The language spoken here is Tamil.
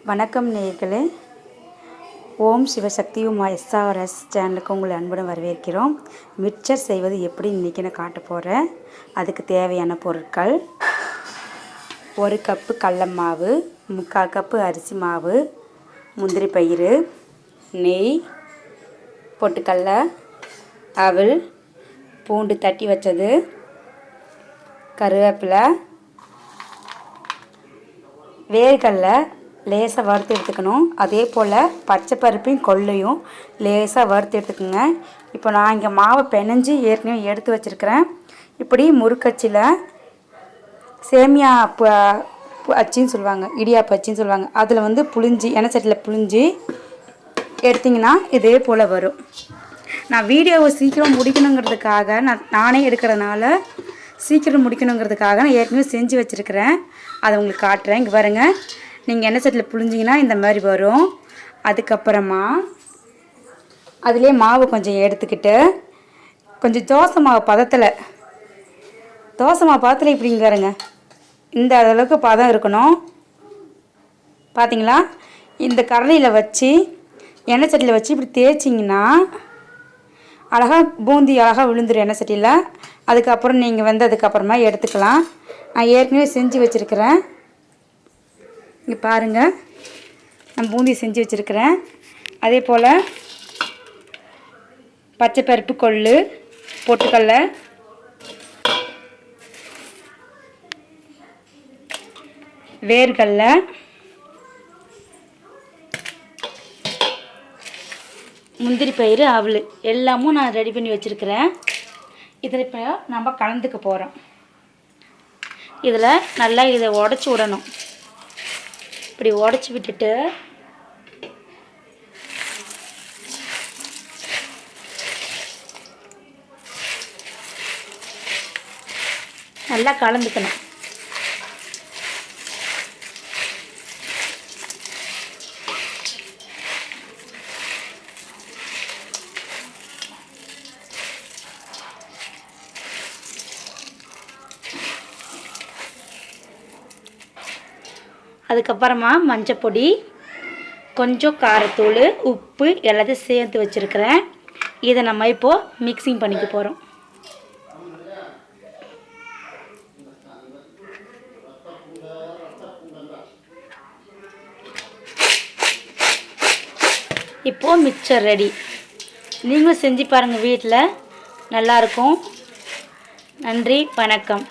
வணக்கம் நேயர்களே. ஓம் சிவசக்தியும் எஸ்ஆர்எஸ் சேனலுக்கு உங்களை அன்புடன் வரவேற்கிறோம். மிக்சர் செய்வது எப்படி இன்றைக்கி நான் காட்ட போகிறேன். அதுக்கு தேவையான பொருட்கள்: 1 கப்பு கடல மாவு, 3/4 கப்பு அரிசி மாவு, முந்திரி பயிறு, நெய், பொட்டுக்கடலை, அவல், பூண்டு தட்டி வச்சது, கருவேப்பிலை, வேர்க்கடலை லேசாக வறுத்து எடுத்துக்கணும். அதே போல் பச்சை பருப்பையும் கொள்ளையும் லேசாக வறுத்து எடுத்துக்கோங்க. இப்போ நான் இங்கே மாவை பிணைஞ்சி ஏற்கனவே எடுத்து வச்சுருக்கிறேன். இப்படி முறுக்கச்சில் சேமியா அச்சின்னு சொல்லுவாங்க, இடியாப்பு அச்சின்னு சொல்லுவாங்க, அதில் புளிஞ்சி எண்ணெய் சட்டியில் புளிஞ்சி எடுத்திங்கன்னா இதே போல் வரும். நான் வீடியோவை சீக்கிரம் முடிக்கணுங்கிறதுக்காக நானே எடுக்கிறதுனால சீக்கிரம் முடிக்கணுங்கிறதுக்காக நான் ஏற்கனவே செஞ்சு வச்சுருக்கிறேன். அதை உங்களுக்கு காட்டுறேன். இங்கே பாருங்கள், நீங்கள் எண்ணெய் சட்டியில் புழிஞ்சிங்கன்னா இந்த மாதிரி வரும். அதுக்கப்புறமா அதிலே மாவு கொஞ்சம் எடுத்துக்கிட்டு கொஞ்சம் தோசை மாவு பதத்தில் இப்படிங்க பாருங்க, இந்த அளவுக்கு பதம் இருக்கணும். பார்த்தீங்களா? இந்த கடலையில் வச்சு எண்ணெய் சட்டியில் வச்சு இப்படி தேய்ச்சிங்கன்னா அழகாக பூந்தி அழகாக விழுந்துடும் எண்ணெய் சட்டியில். அதுக்கப்புறம் நீங்கள் அதுக்கப்புறமா எடுத்துக்கலாம். நான் ஏற்கனவே செஞ்சு வச்சுருக்கிறேன். இங்கே பாருங்கள், நான் பூந்தி செஞ்சு வச்சுருக்கிறேன். அதே போல் பச்சை பருப்பு கொள்ளு, பொட்டுக்கடலை, வேர்க்கடலை, முந்திரி பயிறு, அவல் எல்லாமும் நான் ரெடி பண்ணி வச்சுருக்கிறேன். இதில் இப்போ நம்ம கலந்துக்க போகிறோம். இதில் நல்லா இதை உடச்சி விடணும். இப்படி உடச்சி விட்டுட்டு நல்லா கலந்துக்கணும். அதுக்கப்புறமா மஞ்சள் பொடி, கொஞ்சம் காரத்தூள், உப்பு எல்லாத்தையும் சேர்த்து வச்சுருக்கிறேன். இதை நம்ம இப்போது மிக்சிங் பண்ணிக்க போகிறோம். இப்போது மிக்சர் ரெடி. நீங்களும் செஞ்சு பாருங்கள், வீட்டில் நல்லாயிருக்கும். நன்றி, வணக்கம்.